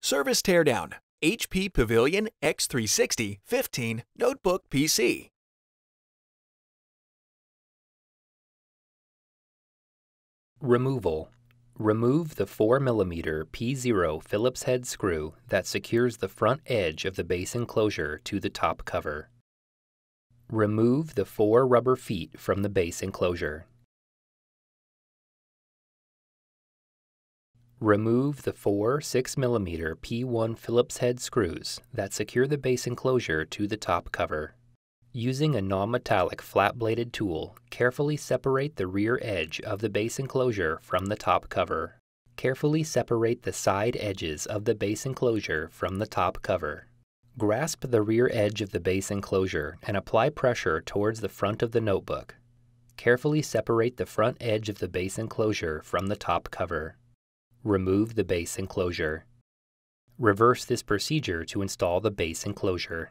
Service Teardown, HP Pavilion x360 15 Notebook PC. Removal. Remove the 4mm P0 Phillips head screw that secures the front edge of the base enclosure to the top cover. Remove the 4 rubber feet from the base enclosure. Remove the 4 6mm P1 Phillips head screws that secure the base enclosure to the top cover. Using a non-metallic flat-bladed tool, carefully separate the rear edge of the base enclosure from the top cover. Carefully separate the side edges of the base enclosure from the top cover. Grasp the rear edge of the base enclosure and apply pressure towards the front of the notebook. Carefully separate the front edge of the base enclosure from the top cover. Remove the base enclosure. Reverse this procedure to install the base enclosure.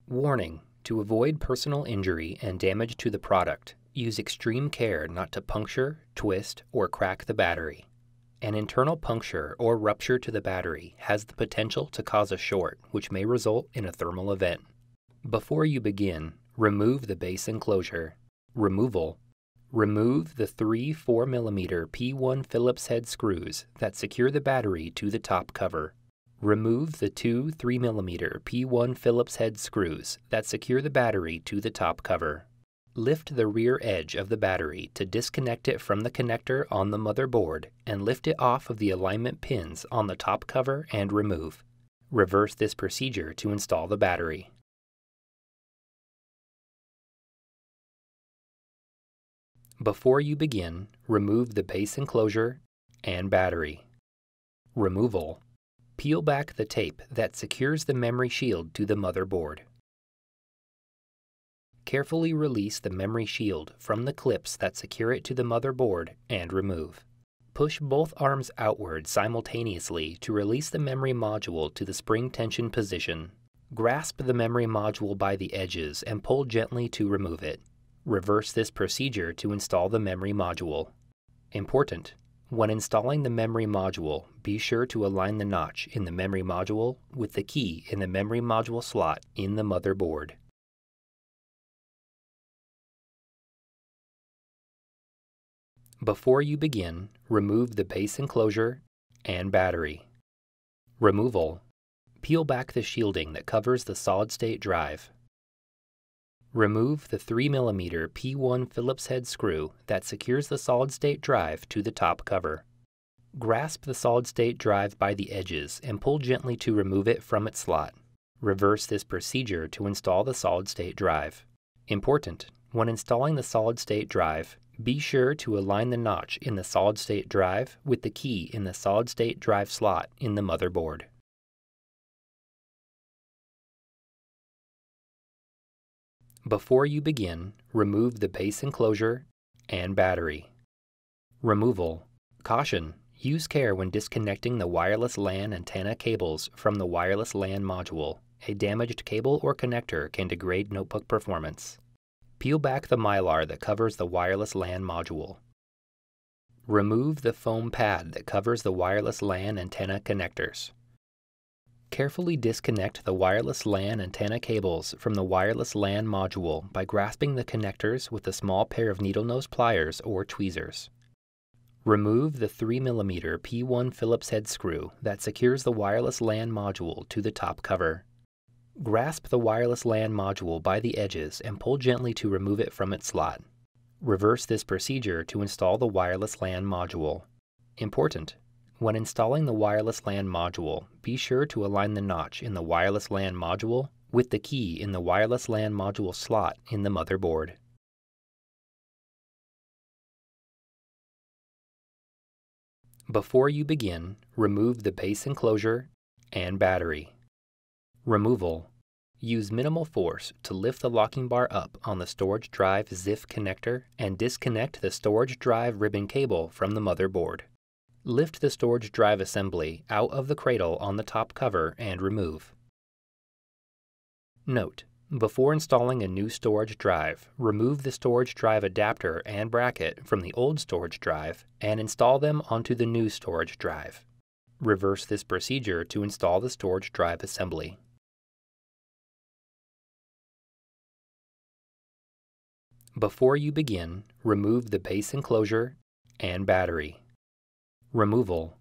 Warning: to avoid personal injury and damage to the product, use extreme care not to puncture, twist, or crack the battery. An internal puncture or rupture to the battery has the potential to cause a short, which may result in a thermal event. Before you begin, remove the base enclosure. Removal. Remove the 3 4mm P1 Phillips head screws that secure the battery to the top cover. Remove the 2 3mm P1 Phillips head screws that secure the battery to the top cover. Lift the rear edge of the battery to disconnect it from the connector on the motherboard and lift it off of the alignment pins on the top cover and remove. Reverse this procedure to install the battery. Before you begin, remove the base enclosure and battery. Removal. Peel back the tape that secures the memory shield to the motherboard. Carefully release the memory shield from the clips that secure it to the motherboard and remove. Push both arms outward simultaneously to release the memory module to the spring tension position. Grasp the memory module by the edges and pull gently to remove it. Reverse this procedure to install the memory module. Important: when installing the memory module, be sure to align the notch in the memory module with the key in the memory module slot in the motherboard. Before you begin, remove the base enclosure and battery. Removal. Peel back the shielding that covers the solid-state drive. Remove the 3mm P1 Phillips head screw that secures the solid-state drive to the top cover. Grasp the solid-state drive by the edges and pull gently to remove it from its slot. Reverse this procedure to install the solid-state drive. Important: when installing the solid-state drive, be sure to align the notch in the solid-state drive with the key in the solid-state drive slot in the motherboard. Before you begin, remove the base enclosure and battery. Removal. Caution: use care when disconnecting the wireless LAN antenna cables from the wireless LAN module. A damaged cable or connector can degrade notebook performance. Peel back the mylar that covers the wireless LAN module. Remove the foam pad that covers the wireless LAN antenna connectors. Carefully disconnect the wireless LAN antenna cables from the wireless LAN module by grasping the connectors with a small pair of needle nose pliers or tweezers. Remove the 3mm P1 Phillips head screw that secures the wireless LAN module to the top cover. Grasp the wireless LAN module by the edges and pull gently to remove it from its slot. Reverse this procedure to install the wireless LAN module. Important: when installing the wireless LAN module, be sure to align the notch in the wireless LAN module with the key in the wireless LAN module slot in the motherboard. Before you begin, remove the base enclosure and battery. Removal. Use minimal force to lift the locking bar up on the storage drive ZIF connector and disconnect the storage drive ribbon cable from the motherboard. Lift the storage drive assembly out of the cradle on the top cover and remove. Note: Before installing a new storage drive, remove the storage drive adapter and bracket from the old storage drive and install them onto the new storage drive. Reverse this procedure to install the storage drive assembly. Before you begin, remove the base enclosure and battery. Removal.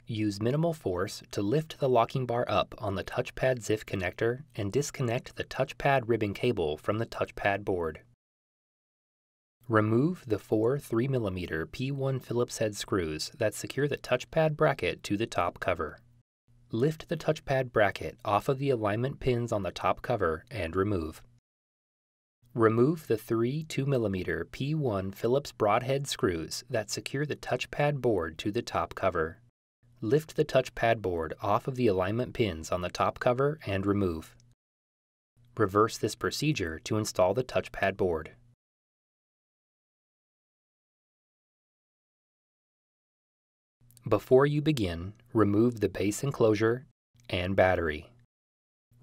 Use minimal force to lift the locking bar up on the touchpad ZIF connector and disconnect the touchpad ribbon cable from the touchpad board. Remove the four 3mm P1 Phillips head screws that secure the touchpad bracket to the top cover. Lift the touchpad bracket off of the alignment pins on the top cover and remove. Remove the three 2mm P1 Phillips broadhead screws that secure the touchpad board to the top cover. Lift the touchpad board off of the alignment pins on the top cover and remove. Reverse this procedure to install the touchpad board. Before you begin, remove the base enclosure and battery.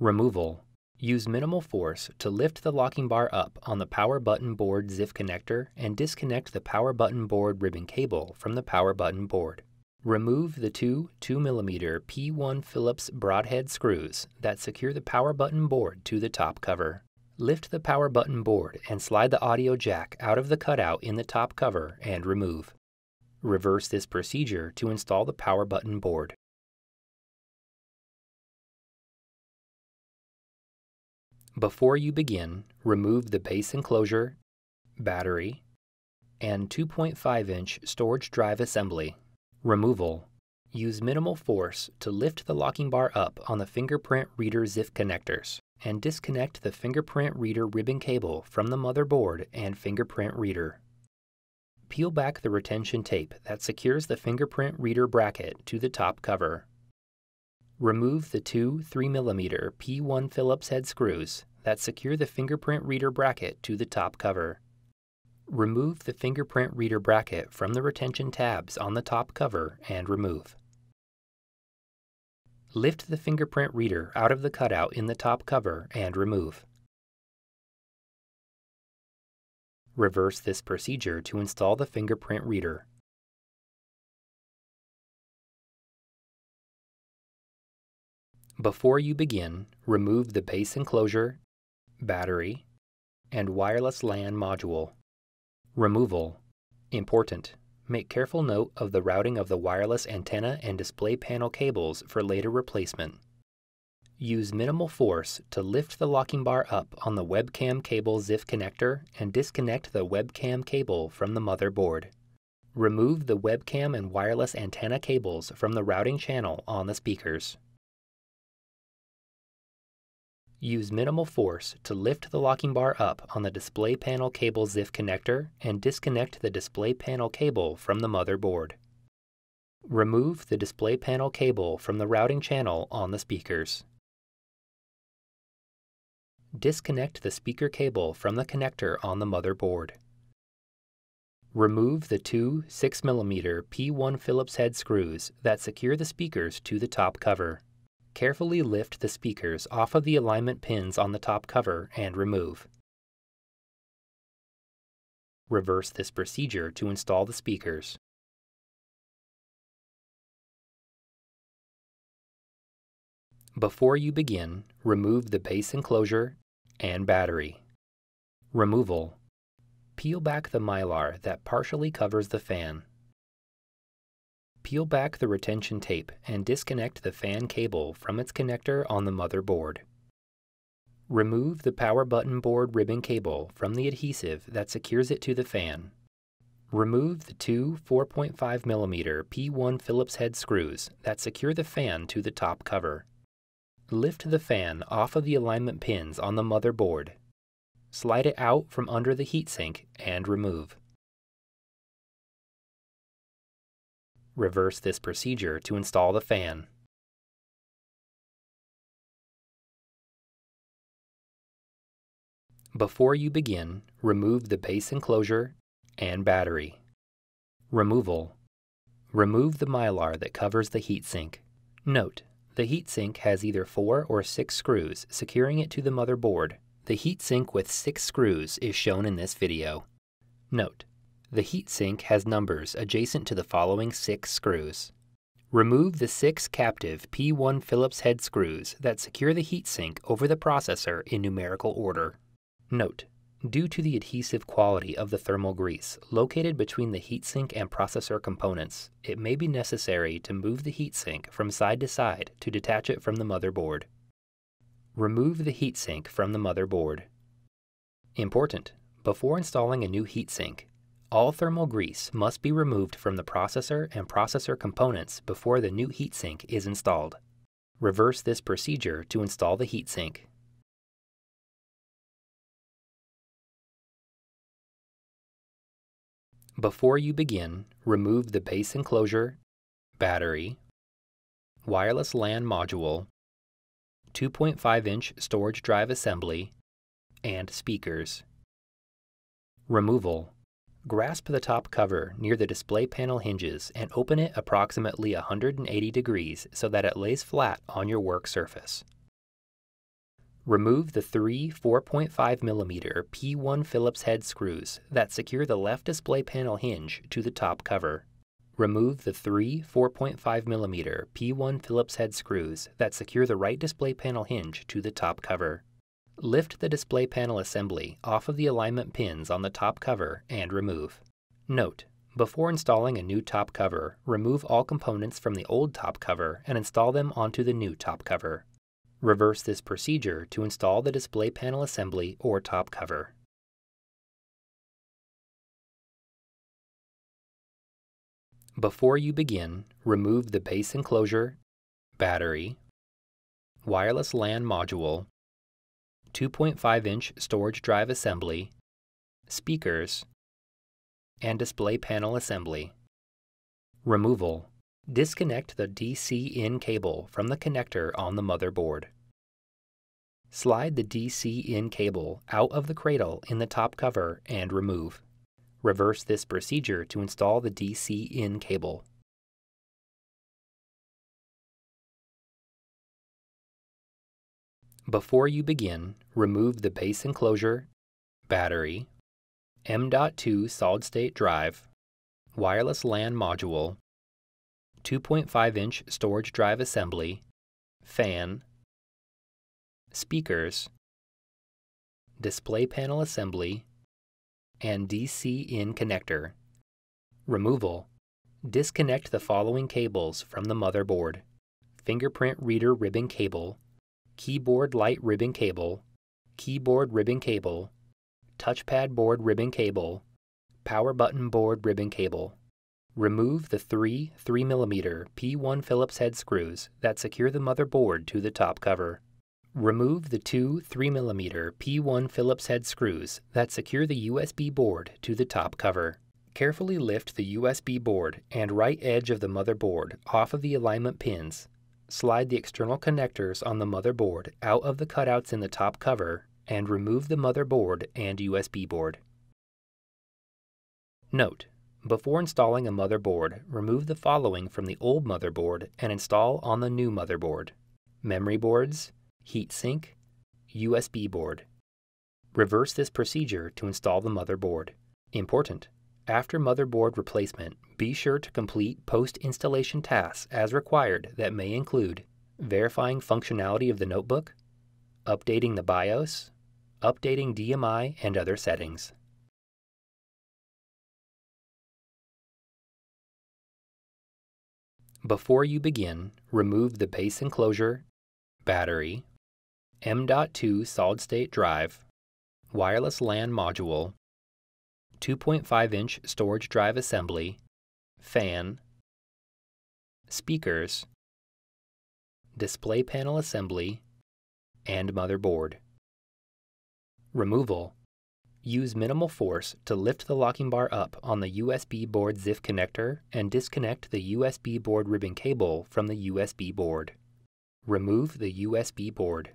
Removal. Use minimal force to lift the locking bar up on the power button board ZIF connector and disconnect the power button board ribbon cable from the power button board. Remove the two 2mm P1 Phillips broadhead screws that secure the power button board to the top cover. Lift the power button board and slide the audio jack out of the cutout in the top cover and remove. Reverse this procedure to install the power button board. Before you begin, remove the base enclosure, battery, and 2.5-inch storage drive assembly. Removal. Use minimal force to lift the locking bar up on the Fingerprint Reader ZIF connectors and disconnect the Fingerprint Reader ribbon cable from the motherboard and Fingerprint Reader. Peel back the retention tape that secures the Fingerprint Reader bracket to the top cover. Remove the two 3mm P1 Phillips head screws that secure the Fingerprint Reader bracket to the top cover. Remove the Fingerprint Reader bracket from the retention tabs on the top cover and remove. Lift the Fingerprint Reader out of the cutout in the top cover and remove. Reverse this procedure to install the Fingerprint Reader. Before you begin, remove the base enclosure, battery, and wireless LAN module. Removal. Important. Make careful note of the routing of the wireless antenna and display panel cables for later replacement. Use minimal force to lift the locking bar up on the webcam cable ZIF connector and disconnect the webcam cable from the motherboard. Remove the webcam and wireless antenna cables from the routing channel on the speakers. Use minimal force to lift the locking bar up on the display panel cable ZIF connector and disconnect the display panel cable from the motherboard. Remove the display panel cable from the routing channel on the speakers. Disconnect the speaker cable from the connector on the motherboard. Remove the two 6mm P1 Phillips head screws that secure the speakers to the top cover. Carefully lift the speakers off of the alignment pins on the top cover and remove. Reverse this procedure to install the speakers. Before you begin, remove the base enclosure and battery. Removal. Peel back the mylar that partially covers the fan. Peel back the retention tape and disconnect the fan cable from its connector on the motherboard. Remove the power button board ribbon cable from the adhesive that secures it to the fan. Remove the two 4.5mm P1 Phillips head screws that secure the fan to the top cover. Lift the fan off of the alignment pins on the motherboard. Slide it out from under the heatsink and remove. Reverse this procedure to install the fan. Before you begin, remove the base enclosure and battery. Removal. Remove the mylar that covers the heatsink. Note, the heatsink has either 4 or 6 screws securing it to the motherboard The heatsink with 6 screws is shown in this video. Note: the heatsink has numbers adjacent to the following 6 screws. Remove the 6 captive P1 Phillips head screws that secure the heatsink over the processor in numerical order. Note: due to the adhesive quality of the thermal grease located between the heatsink and processor components, it may be necessary to move the heatsink from side to side to detach it from the motherboard. Remove the heatsink from the motherboard. Important: before installing a new heatsink, all thermal grease must be removed from the processor and processor components before the new heatsink is installed. Reverse this procedure to install the heatsink. Before you begin, remove the base enclosure, battery, wireless LAN module, 2.5-inch storage drive assembly, and speakers. Removal: grasp the top cover near the display panel hinges and open it approximately 180 degrees so that it lays flat on your work surface. Remove the 3 4.5mm P1 Phillips head screws that secure the left display panel hinge to the top cover. Remove the 3 4.5mm P1 Phillips head screws that secure the right display panel hinge to the top cover. Lift the display panel assembly off of the alignment pins on the top cover and remove. Note: before installing a new top cover, remove all components from the old top cover and install them onto the new top cover. Reverse this procedure to install the display panel assembly or top cover. Before you begin, remove the base enclosure, battery, wireless LAN module, 2.5-inch storage drive assembly, speakers, and display panel assembly. Removal: disconnect the DC-in cable from the connector on the motherboard. Slide the DC-in cable out of the cradle in the top cover and remove. Reverse this procedure to install the DC-in cable. Before you begin, remove the base enclosure, battery, M.2 solid-state drive, wireless LAN module, 2.5-inch storage drive assembly, fan, speakers, display panel assembly, and DC-in connector. Removal: disconnect the following cables from the motherboard: Fingerprint Reader ribbon cable, keyboard light ribbon cable, keyboard ribbon cable, Touchpad Board ribbon cable, power button board ribbon cable. Remove the 3 3mm P1 Phillips head screws that secure the motherboard to the top cover. Remove the 2 3mm P1 Phillips head screws that secure the USB board to the top cover. Carefully lift the USB board and right edge of the motherboard off of the alignment pins. Slide the external connectors on the motherboard out of the cutouts in the top cover and remove the motherboard and USB board. Note: before installing a motherboard, remove the following from the old motherboard and install on the new motherboard: memory boards, heatsink, USB board. Reverse this procedure to install the motherboard. Important: after motherboard replacement, be sure to complete post-installation tasks as required that may include verifying functionality of the notebook, updating the BIOS, updating DMI and other settings. Before you begin, remove the base enclosure, battery, M.2 solid-state drive, wireless LAN module, 2.5-inch storage drive assembly, fan, speakers, display panel assembly, and motherboard. Removal: use minimal force to lift the locking bar up on the USB board ZIF connector and disconnect the USB board ribbon cable from the USB board. Remove the USB board.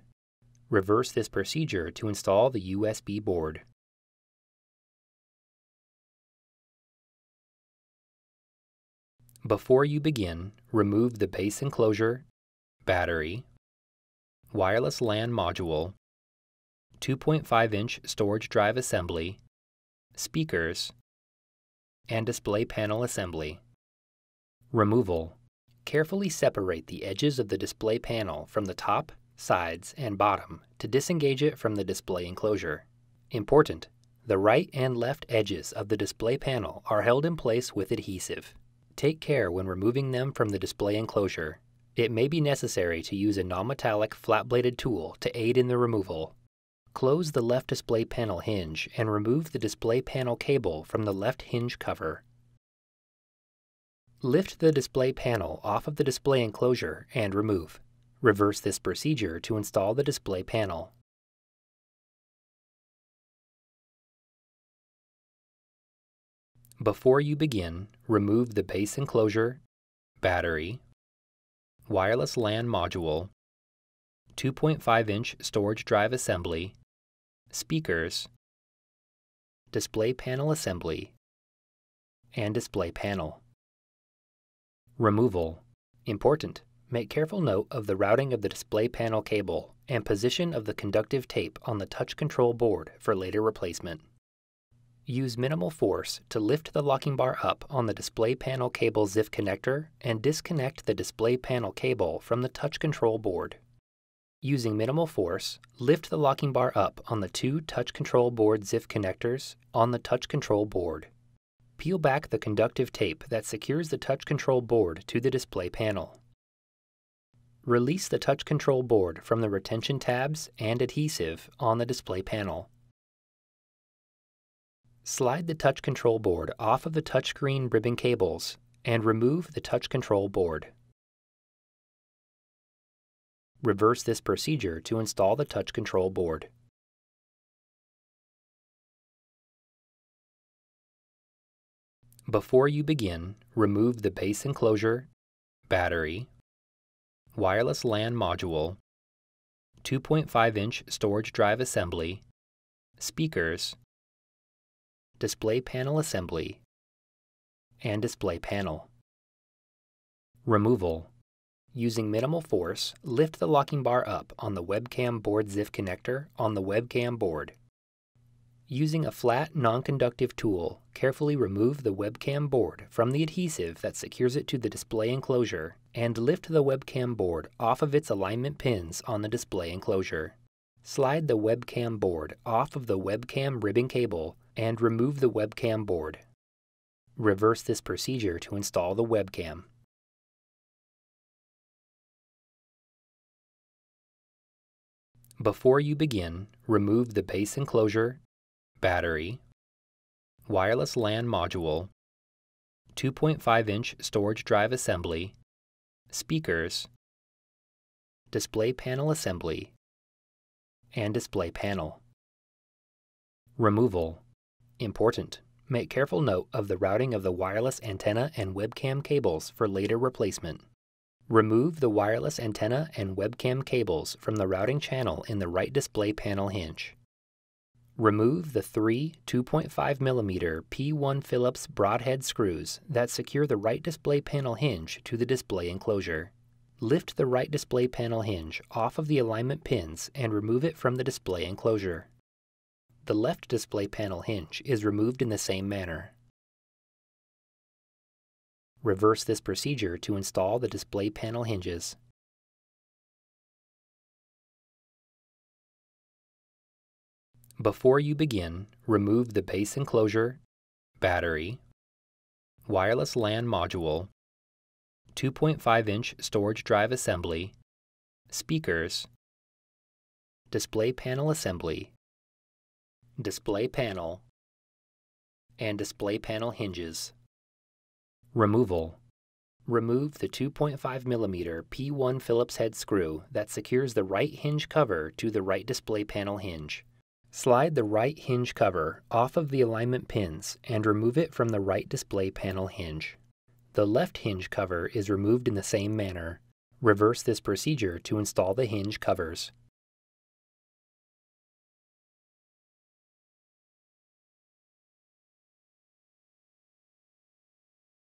Reverse this procedure to install the USB board. Before you begin, remove the base enclosure, battery, wireless LAN module, 2.5-inch storage drive assembly, speakers, and display panel assembly. Removal. Carefully separate the edges of the display panel from the top, sides, and bottom to disengage it from the display enclosure. Important: the right and left edges of the display panel are held in place with adhesive. Take care when removing them from the display enclosure. It may be necessary to use a non-metallic flat-bladed tool to aid in the removal. Close the left display panel hinge and remove the display panel cable from the left hinge cover. Lift the display panel off of the display enclosure and remove. Reverse this procedure to install the display panel. Before you begin, remove the base enclosure, battery, wireless LAN module, 2.5-inch storage drive assembly, speakers, display panel assembly, and display panel. Removal. Important: make careful note of the routing of the display panel cable and position of the conductive tape on the touch control board for later replacement. Use minimal force to lift the locking bar up on the display panel cable ZIF connector and disconnect the display panel cable from the touch control board. Using minimal force, lift the locking bar up on the two touch control board ZIF connectors on the touch control board. Peel back the conductive tape that secures the touch control board to the display panel. Release the touch control board from the retention tabs and adhesive on the display panel. Slide the touch control board off of the touchscreen ribbon cables and remove the touch control board. Reverse this procedure to install the touch control board. Before you begin, remove the base enclosure, battery, wireless LAN module, 2.5-inch storage drive assembly, speakers, display panel assembly, and display panel. Removal. Using minimal force, lift the locking bar up on the webcam board ZIF connector on the webcam board. Using a flat, non-conductive tool, carefully remove the webcam board from the adhesive that secures it to the display enclosure and lift the webcam board off of its alignment pins on the display enclosure. Slide the webcam board off of the webcam ribbon cable and remove the webcam board. Reverse this procedure to install the webcam. Before you begin, remove the base enclosure, battery, wireless LAN module, 2.5-inch storage drive assembly, speakers, display panel assembly, and display panel. Removal. Important: make careful note of the routing of the wireless antenna and webcam cables for later replacement. Remove the wireless antenna and webcam cables from the routing channel in the right display panel hinge. Remove the three 2.5mm P1 Phillips broadhead screws that secure the right display panel hinge to the display enclosure. Lift the right display panel hinge off of the alignment pins and remove it from the display enclosure. The left display panel hinge is removed in the same manner. Reverse this procedure to install the display panel hinges. Before you begin, remove the base enclosure, battery, wireless LAN module, 2.5-inch storage drive assembly, speakers, display panel assembly, display panel, and display panel hinges. Removal. Remove the 2.5mm P1 Phillips head screw that secures the right hinge cover to the right display panel hinge. Slide the right hinge cover off of the alignment pins and remove it from the right display panel hinge. The left hinge cover is removed in the same manner. Reverse this procedure to install the hinge covers.